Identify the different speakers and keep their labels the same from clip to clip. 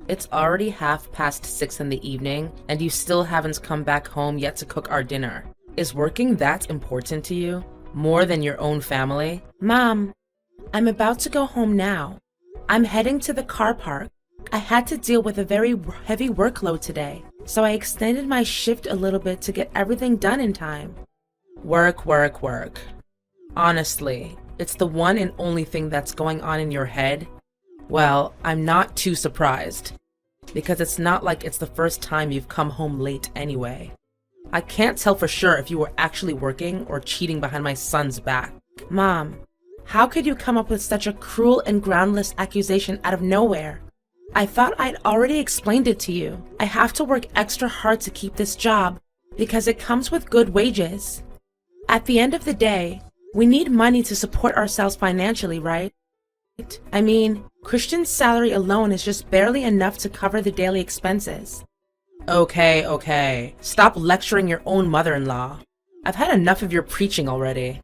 Speaker 1: It's already 6:30 in the evening, and you still haven't come back home yet to cook our dinner. Is working that important to you? More than your own family?
Speaker 2: Mom, I'm about to go home now. I'm heading to the car park. I had to deal with a very heavy workload today, so I extended my shift a little bit to get everything done in time.
Speaker 1: Work, work, work. Honestly, it's the one and only thing that's going on in your head. Well, I'm not too surprised, because it's not like it's the first time you've come home late anyway. I can't tell for sure if you were actually working or cheating behind my son's back.
Speaker 2: Mom, how could you come up with such a cruel and groundless accusation out of nowhere? I thought I'd already explained it to you. I have to work extra hard to keep this job because it comes with good wages. At the end of the day, we need money to support ourselves financially, right? I mean, Christian's salary alone is just barely enough to cover the daily expenses.
Speaker 1: Okay. Stop lecturing your own mother-in-law. I've had enough of your preaching already.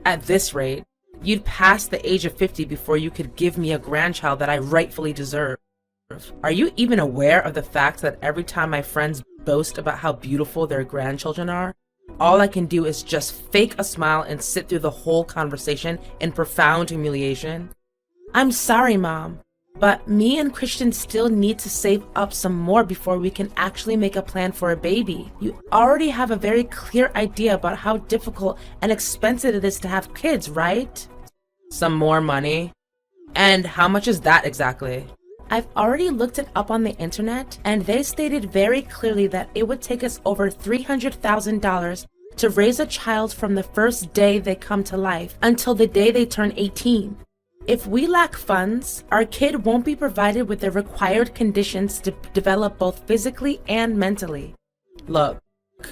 Speaker 1: At this rate, you'd pass the age of 50 before you could give me a grandchild that I rightfully deserve. Are you even aware of the fact that every time my friends boast about how beautiful their grandchildren are, all I can do is just fake a smile and sit through the whole conversation in profound humiliation?
Speaker 2: I'm sorry, Mom, but me and Christian still need to save up some more before we can actually make a plan for a baby. You already have a very clear idea about how difficult and expensive it is to have kids, right?
Speaker 1: Some more money? And how much is that exactly?
Speaker 2: I've already looked it up on the internet, and they stated very clearly that it would take us over $300,000 to raise a child from the first day they come to life until the day they turn 18. If we lack funds, our kid won't be provided with the required conditions to develop both physically and mentally.
Speaker 1: Look,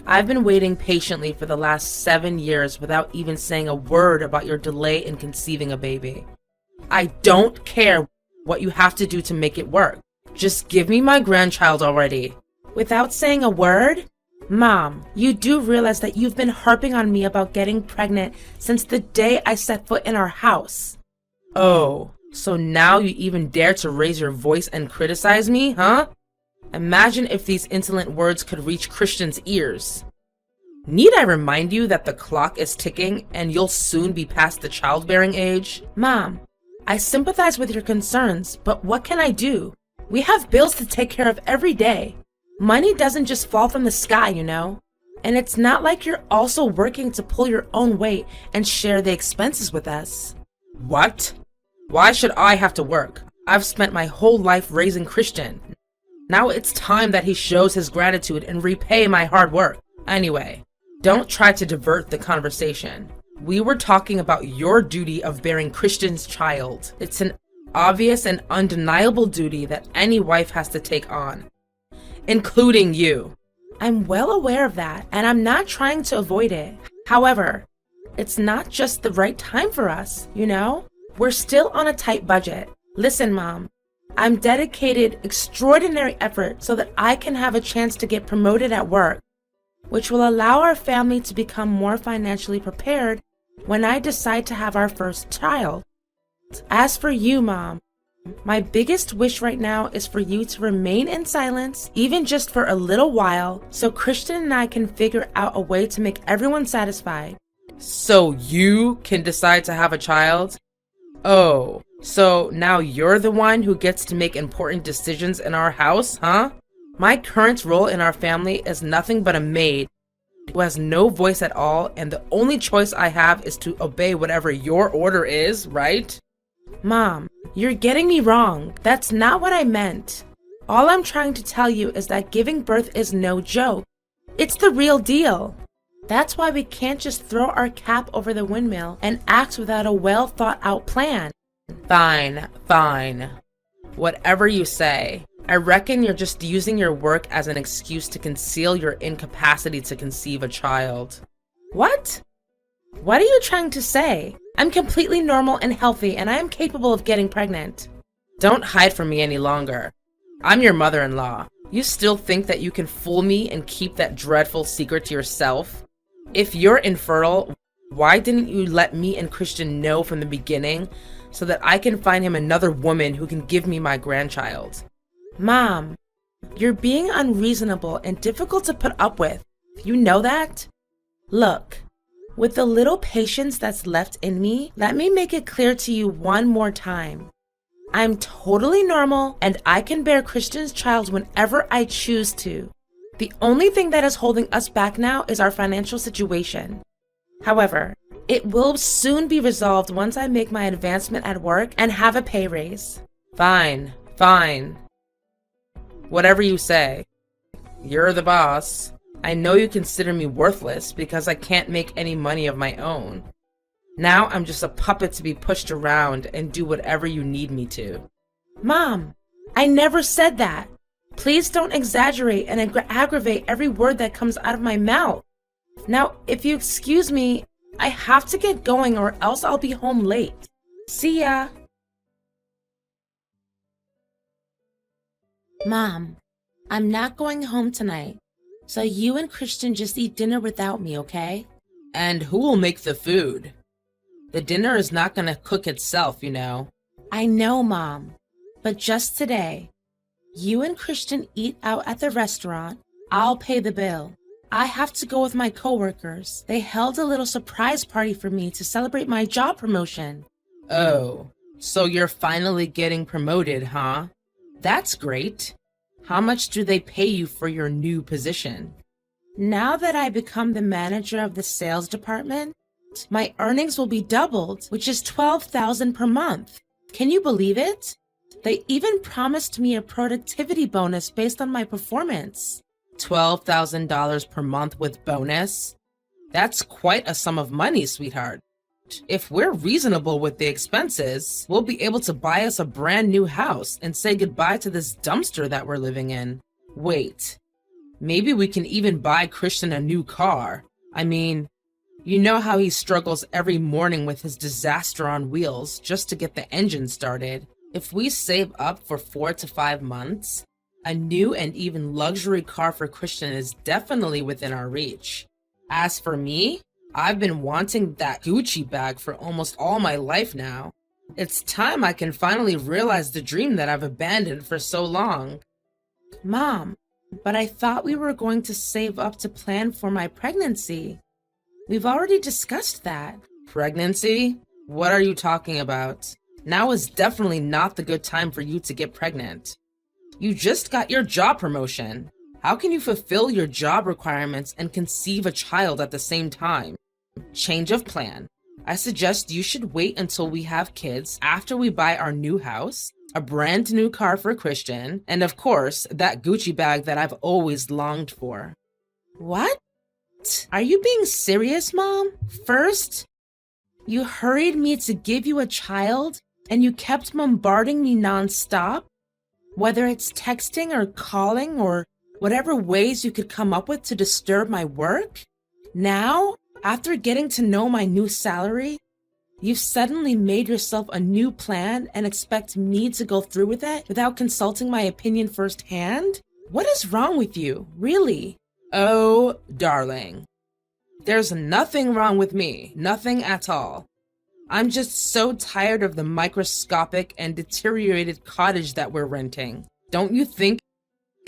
Speaker 1: I've been waiting patiently for the last 7 years without even saying a word about your delay in conceiving a baby. I don't care what you have to do to make it work. Just give me my grandchild already.
Speaker 2: Without saying a word? Mom, you do realize that you've been harping on me about getting pregnant since the day I set foot in our house.
Speaker 1: Oh, so now you even dare to raise your voice and criticize me, huh? Imagine if these insolent words could reach Christian's ears. Need I remind you that the clock is ticking and you'll soon be past the childbearing age?
Speaker 2: Mom, I sympathize with your concerns, but what can I do? We have bills to take care of every day. Money doesn't just fall from the sky, you know? And it's not like you're also working to pull your own weight and share the expenses with us.
Speaker 1: What? Why should I have to work? I've spent my whole life raising Christian. Now it's time that he shows his gratitude and repay my hard work. Anyway, don't try to divert the conversation. We were talking about your duty of bearing Christian's child. It's an obvious and undeniable duty that any wife has to take on, including you.
Speaker 2: I'm well aware of that, and I'm not trying to avoid it. However, it's not just the right time for us, you know? We're still on a tight budget. Listen, Mom, I'm dedicated extraordinary effort so that I can have a chance to get promoted at work, which will allow our family to become more financially prepared when I decide to have our first child. As for you, Mom, my biggest wish right now is for you to remain in silence, even just for a little while, so Christian and I can figure out a way to make everyone satisfied.
Speaker 1: So you can decide to have a child? Oh, so now you're the one who gets to make important decisions in our house, huh? My current role in our family is nothing but a maid who has no voice at all, and the only choice I have is to obey whatever your order is, right?
Speaker 2: Mom, you're getting me wrong. That's not what I meant. All I'm trying to tell you is that giving birth is no joke. It's the real deal. That's why we can't just throw our cap over the windmill and act without a well-thought-out plan.
Speaker 1: Fine. Whatever you say. I reckon you're just using your work as an excuse to conceal your incapacity to conceive a child.
Speaker 2: What? What are you trying to say? I'm completely normal and healthy, and I am capable of getting pregnant.
Speaker 1: Don't hide from me any longer. I'm your mother-in-law. You still think that you can fool me and keep that dreadful secret to yourself? If you're infertile, why didn't you let me and Christian know from the beginning so that I can find him another woman who can give me my grandchild?
Speaker 2: Mom, you're being unreasonable and difficult to put up with. You know that? Look, with the little patience that's left in me, let me make it clear to you one more time. I'm totally normal and I can bear Christian's child whenever I choose to. The only thing that is holding us back now is our financial situation. However, it will soon be resolved once I make my advancement at work and have a pay raise.
Speaker 1: Fine, fine. Whatever you say. You're the boss. I know you consider me worthless because I can't make any money of my own. Now I'm just a puppet to be pushed around and do whatever you need me to.
Speaker 2: Mom, I never said that. Please don't exaggerate and aggravate every word that comes out of my mouth. Now, if you excuse me, I have to get going or else I'll be home late. See ya. Mom, I'm not going home tonight, so you and Christian just eat dinner without me, okay?
Speaker 1: And who will make the food? The dinner is not gonna cook itself, you know.
Speaker 2: I know, Mom, but just today, you and Christian eat out at the restaurant. I'll pay the bill. I have to go with my coworkers. They held a little surprise party for me to celebrate my job promotion.
Speaker 1: Oh, so you're finally getting promoted, huh? That's great. How much do they pay you for your new position?
Speaker 2: Now that I become the manager of the sales department, my earnings will be doubled, which is $12,000 per month. Can you believe it? They even promised me a productivity bonus based on my performance.
Speaker 1: $12,000 per month with bonus? That's quite a sum of money, sweetheart. If we're reasonable with the expenses, we'll be able to buy us a brand new house and say goodbye to this dumpster that we're living in. Wait, maybe we can even buy Christian a new car. I mean, you know how he struggles every morning with his disaster on wheels just to get the engine started. If we save up for 4 to 5 months, a new and even luxury car for Christian is definitely within our reach. As for me, I've been wanting that Gucci bag for almost all my life now. It's time I can finally realize the dream that I've abandoned for so long.
Speaker 2: Mom, but I thought we were going to save up to plan for my pregnancy. We've already discussed that.
Speaker 1: Pregnancy? What are you talking about? Now is definitely not the good time for you to get pregnant. You just got your job promotion. How can you fulfill your job requirements and conceive a child at the same time? Change of plan. I suggest you should wait until we have kids after we buy our new house, a brand new car for Christian, and of course, that Gucci bag that I've always longed for.
Speaker 2: What? Are you being serious, Mom? First, you hurried me to give you a child, and you kept bombarding me nonstop? Whether it's texting or calling or whatever ways you could come up with to disturb my work? Now, after getting to know my new salary, you've suddenly made yourself a new plan and expect me to go through with it without consulting my opinion firsthand? What is wrong with you, really?
Speaker 1: Oh, darling. There's nothing wrong with me, nothing at all. I'm just so tired of the microscopic and deteriorated cottage that we're renting. Don't you think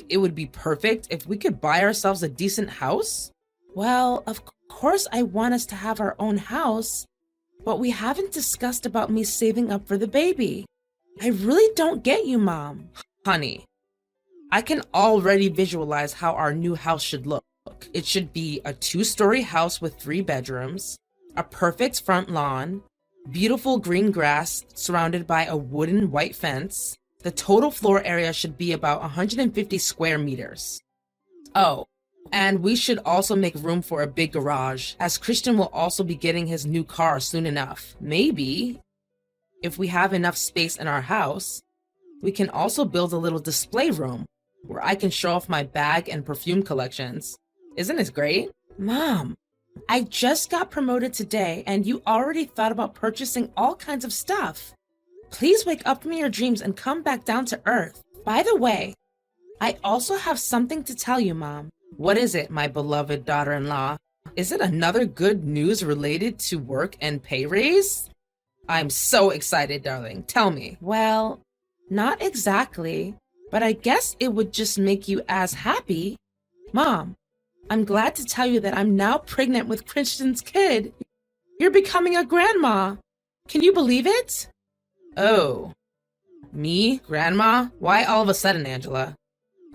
Speaker 1: it would be perfect if we could buy ourselves a decent house?
Speaker 2: Well, of course I want us to have our own house, but we haven't discussed about me saving up for the baby. I really don't get you, Mom.
Speaker 1: Honey, I can already visualize how our new house should look. It should be a 2-story house with 3 bedrooms, a perfect front lawn, beautiful green grass surrounded by a wooden white fence. The total floor area should be about 150 square meters. Oh, and we should also make room for a big garage, as Christian will also be getting his new car soon enough. Maybe, if we have enough space in our house, we can also build a little display room where I can show off my bag and perfume collections. Isn't it great?
Speaker 2: Mom, I just got promoted today and you already thought about purchasing all kinds of stuff. Please wake up from your dreams and come back down to earth. By the way, I also have something to tell you, Mom.
Speaker 1: What is it, my beloved daughter-in-law? Is it another good news related to work and pay raise? I'm so excited, darling. Tell me.
Speaker 2: Well, not exactly. but I guess it would just make you as happy. Mom, I'm glad to tell you that I'm now pregnant with Christian's kid. You're becoming a grandma. Can you believe it?
Speaker 1: Oh, me, Grandma? Why all of a sudden, Angela?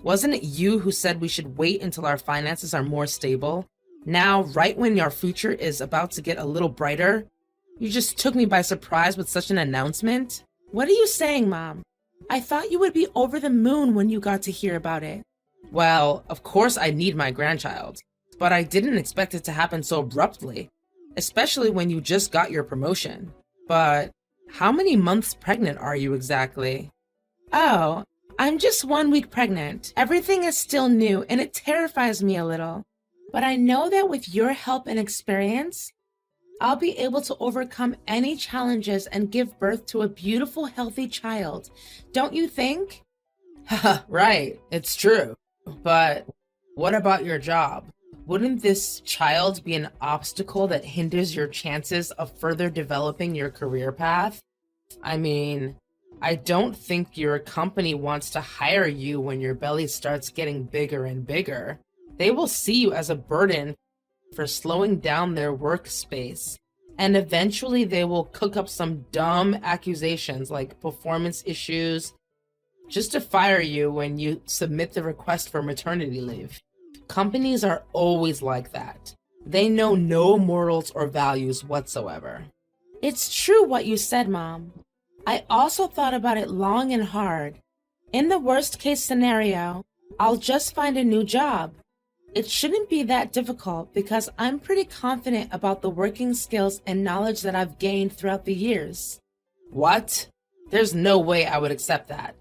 Speaker 1: Wasn't it you who said we should wait until our finances are more stable? Now, right when our future is about to get a little brighter, you just took me by surprise with such an announcement?
Speaker 2: What are you saying, Mom? I thought you would be over the moon when you got to hear about it.
Speaker 1: Well, of course I need my grandchild, but I didn't expect it to happen so abruptly, especially when you just got your promotion. But how many months pregnant are you exactly?
Speaker 2: Oh, I'm just 1 week pregnant. Everything is still new and it terrifies me a little. But I know that with your help and experience, I'll be able to overcome any challenges and give birth to a beautiful, healthy child. Don't you think?
Speaker 1: Right, it's true. But what about your job? Wouldn't this child be an obstacle that hinders your chances of further developing your career path? I mean, I don't think your company wants to hire you when your belly starts getting bigger and bigger. They will see you as a burden for slowing down their workspace. And eventually they will cook up some dumb accusations like performance issues just to fire you when you submit the request for maternity leave. Companies are always like that. They know no morals or values whatsoever.
Speaker 2: It's true what you said, Mom. I also thought about it long and hard. In the worst case scenario, I'll just find a new job. It shouldn't be that difficult because I'm pretty confident about the working skills and knowledge that I've gained throughout the years.
Speaker 1: What? There's no way I would accept that.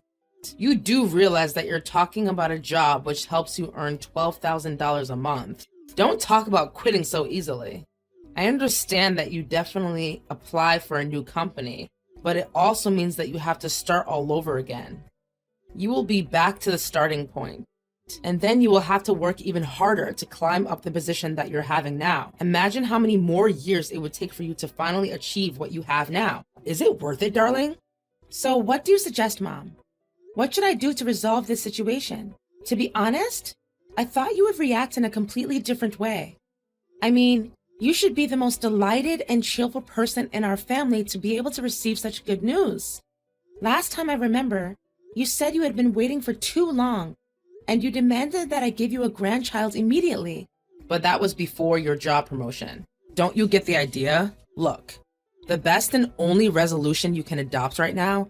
Speaker 1: You do realize that you're talking about a job which helps you earn $12,000 a month. Don't talk about quitting so easily. I understand that you definitely apply for a new company, but it also means that you have to start all over again. You will be back to the starting point, and then you will have to work even harder to climb up the position that you're having now. Imagine how many more years it would take for you to finally achieve what you have now. Is it worth it, darling?
Speaker 2: So what do you suggest, Mom? What should I do to resolve this situation? To be honest, I thought you would react in a completely different way. I mean, you should be the most delighted and cheerful person in our family to be able to receive such good news. Last time I remember, you said you had been waiting for too long, and you demanded that I give you a grandchild immediately.
Speaker 1: But that was before your job promotion. Don't you get the idea? Look, the best and only resolution you can adopt right now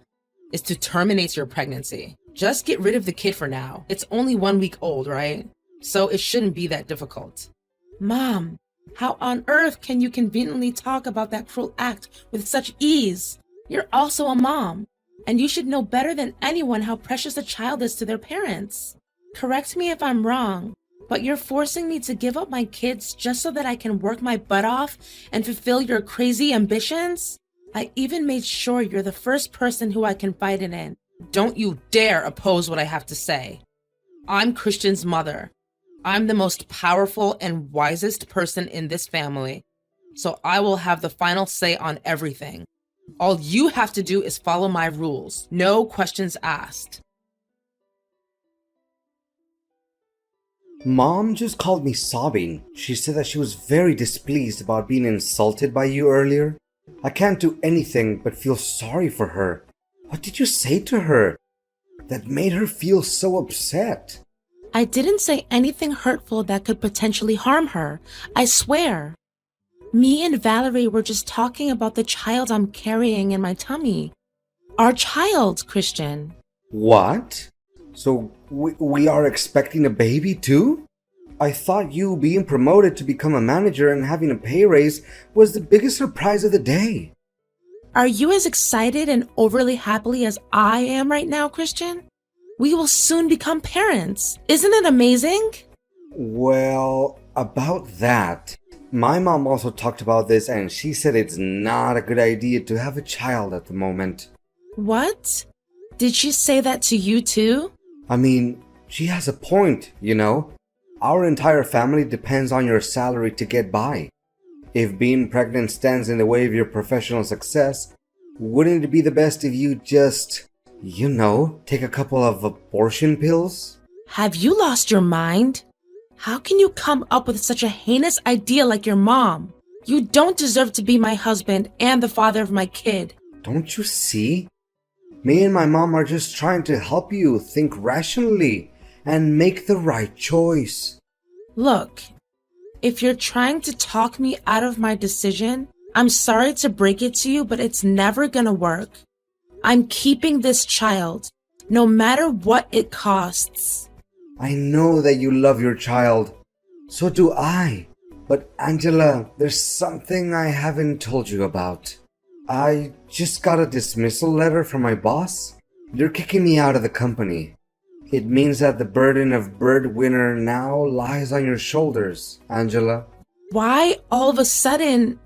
Speaker 1: is to terminate your pregnancy. Just get rid of the kid for now. It's only 1 week old, right? So it shouldn't be that difficult.
Speaker 2: Mom, how on earth can you conveniently talk about that cruel act with such ease? You're also a mom, and you should know better than anyone how precious a child is to their parents. Correct me if I'm wrong, but you're forcing me to give up my kids just so that I can work my butt off and fulfill your crazy ambitions? I even made sure you're the first person who I confide in.
Speaker 1: Don't you dare oppose what I have to say. I'm Christian's mother. I'm the most powerful and wisest person in this family, so I will have the final say on everything. All you have to do is follow my rules. No questions asked.
Speaker 3: Mom just called me sobbing. She said that she was very displeased about being insulted by you earlier. I can't do anything but feel sorry for her. What did you say to her that made her feel so upset?
Speaker 2: I didn't say anything hurtful that could potentially harm her. I swear. Me and Valerie were just talking about the child I'm carrying in my tummy. Our child, Christian.
Speaker 3: What? So we are expecting a baby too? I thought you being promoted to become a manager and having a pay raise was the biggest surprise of the day.
Speaker 2: Are you as excited and overly happy as I am right now, Christian? We will soon become parents. Isn't it amazing?
Speaker 3: Well, about that, my mom also talked about this and she said it's not a good idea to have a child at the moment.
Speaker 2: What? Did she say that to you too?
Speaker 3: I mean, she has a point, you know? Our entire family depends on your salary to get by. If being pregnant stands in the way of your professional success, wouldn't it be the best if you just You know, take a couple of abortion pills?
Speaker 2: Have you lost your mind? How can you come up with such a heinous idea like your mom? You don't deserve to be my husband and the father of my kid.
Speaker 3: Don't you see? Me and my mom are just trying to help you think rationally and make the right choice.
Speaker 2: Look, if you're trying to talk me out of my decision, I'm sorry to break it to you, but it's never gonna work. I'm keeping this child, no matter what it costs.
Speaker 3: I know that you love your child. So do I. But Angela, there's something I haven't told you about. I just got a dismissal letter from my boss. They're kicking me out of the company. It means that the burden of breadwinner now lies on your shoulders, Angela.
Speaker 2: Why all of a sudden?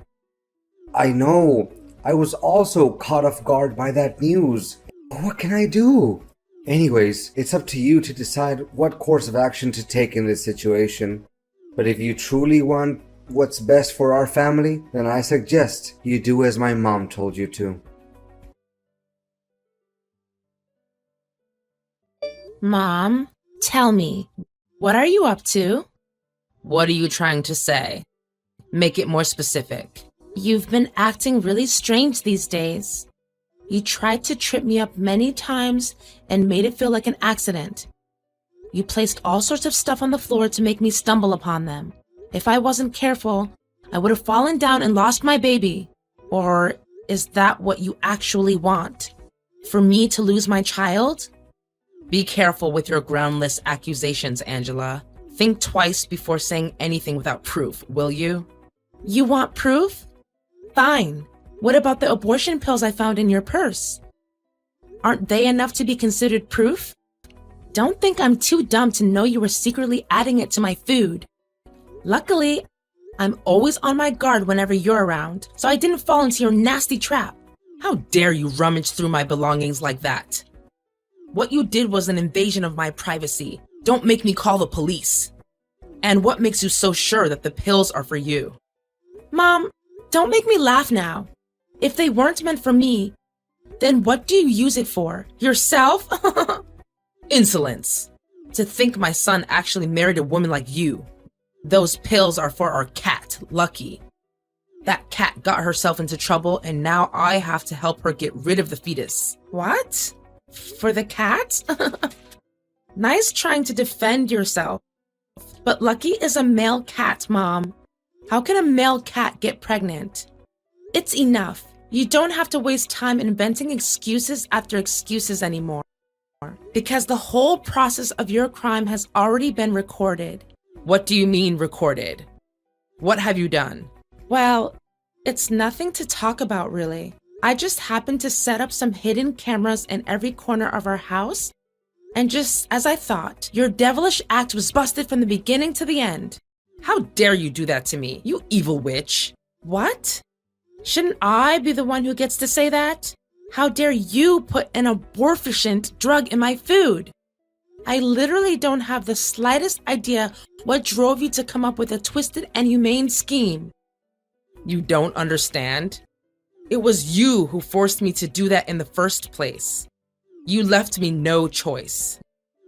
Speaker 3: I know. I was also caught off guard by that news. What can I do? Anyways, it's up to you to decide what course of action to take in this situation. But if you truly want what's best for our family, then I suggest you do as my mom told you to.
Speaker 2: Mom, tell me, what are you up to?
Speaker 1: What are you trying to say? Make it more specific.
Speaker 2: You've been acting really strange these days. You tried to trip me up many times and made it feel like an accident. You placed all sorts of stuff on the floor to make me stumble upon them. If I wasn't careful, I would have fallen down and lost my baby. Or is that what you actually want? For me to lose my child?
Speaker 1: Be careful with your groundless accusations, Angela. Think twice before saying anything without proof, will you?
Speaker 2: You want proof? Fine. What about the abortion pills I found in your purse? Aren't they enough to be considered proof? Don't think I'm too dumb to know you were secretly adding it to my food. Luckily, I'm always on my guard whenever you're around, so I didn't fall into your nasty trap.
Speaker 1: How dare you rummage through my belongings like that? What you did was an invasion of my privacy. Don't make me call the police. And what makes you so sure that the pills are for you?
Speaker 2: Mom, don't make me laugh now. If they weren't meant for me, then what do you use it for? Yourself?
Speaker 1: Insolence. To think my son actually married a woman like you. Those pills are for our cat, Lucky. That cat got herself into trouble and now I have to help her get rid of the fetus.
Speaker 2: What? For the cat? Nice trying to defend yourself. But Lucky is a male cat, Mom. How can a male cat get pregnant? It's enough. You don't have to waste time inventing excuses after excuses anymore. Because the whole process of your crime has already been recorded.
Speaker 1: What do you mean recorded? What have you done?
Speaker 2: Well, it's nothing to talk about really. I just happened to set up some hidden cameras in every corner of our house. And just as I thought, your devilish act was busted from the beginning to the end.
Speaker 1: How dare you do that to me, you evil witch?
Speaker 2: What? Shouldn't I be the one who gets to say that? How dare you put an abortifacient drug in my food? I literally don't have the slightest idea what drove you to come up with a twisted and humane scheme.
Speaker 1: You don't understand? It was you who forced me to do that in the first place. You left me no choice.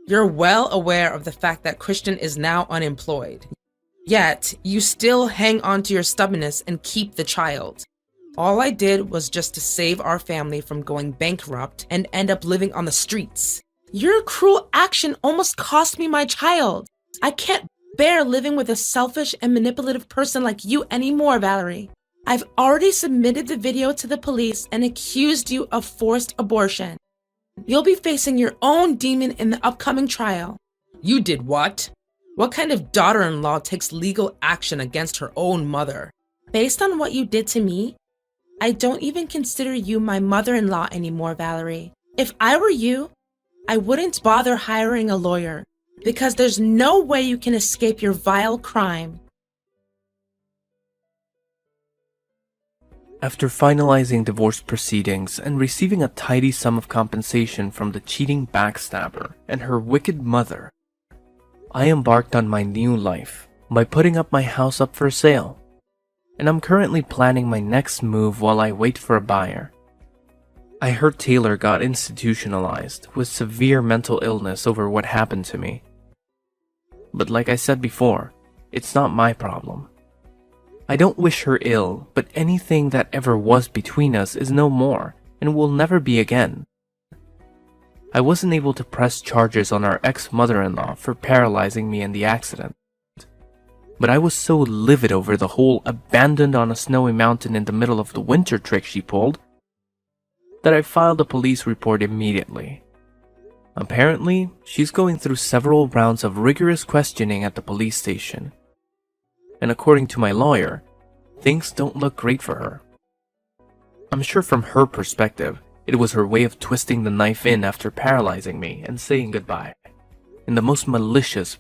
Speaker 1: You're well aware of the fact that Christian is now unemployed. Yet, you still hang on to your stubbornness and keep the child. All I did was just to save our family from going bankrupt and end up living on the streets.
Speaker 2: Your cruel action almost cost me my child. I can't bear living with a selfish and manipulative person like you anymore, Valerie. I've already submitted the video to the police and accused you of forced abortion. You'll be facing your own demon in the upcoming trial.
Speaker 1: You did what? What kind of daughter-in-law takes legal action against her own mother?
Speaker 2: Based on what you did to me, I don't even consider you my mother-in-law anymore, Valerie. If I were you, I wouldn't bother hiring a lawyer because there's no way you can escape your vile crime.
Speaker 4: After finalizing divorce proceedings and receiving a tidy sum of compensation from the cheating backstabber and her wicked mother, I embarked on my new life by putting up my house up for sale, and I'm currently planning my next move while I wait for a buyer. I heard Taylor got institutionalized with severe mental illness over what happened to me. But like I said before, it's not my problem. I don't wish her ill, but anything that ever was between us is no more and will never be again. I wasn't able to press charges on our ex-mother-in-law for paralyzing me in the accident. But I was so livid over the whole abandoned on a snowy mountain in the middle of the winter trick she pulled that I filed a police report immediately. Apparently, she's going through several rounds of rigorous questioning at the police station. And according to my lawyer, things don't look great for her. I'm sure from her perspective, it was her way of twisting the knife in after paralyzing me and saying goodbye, in the most malicious,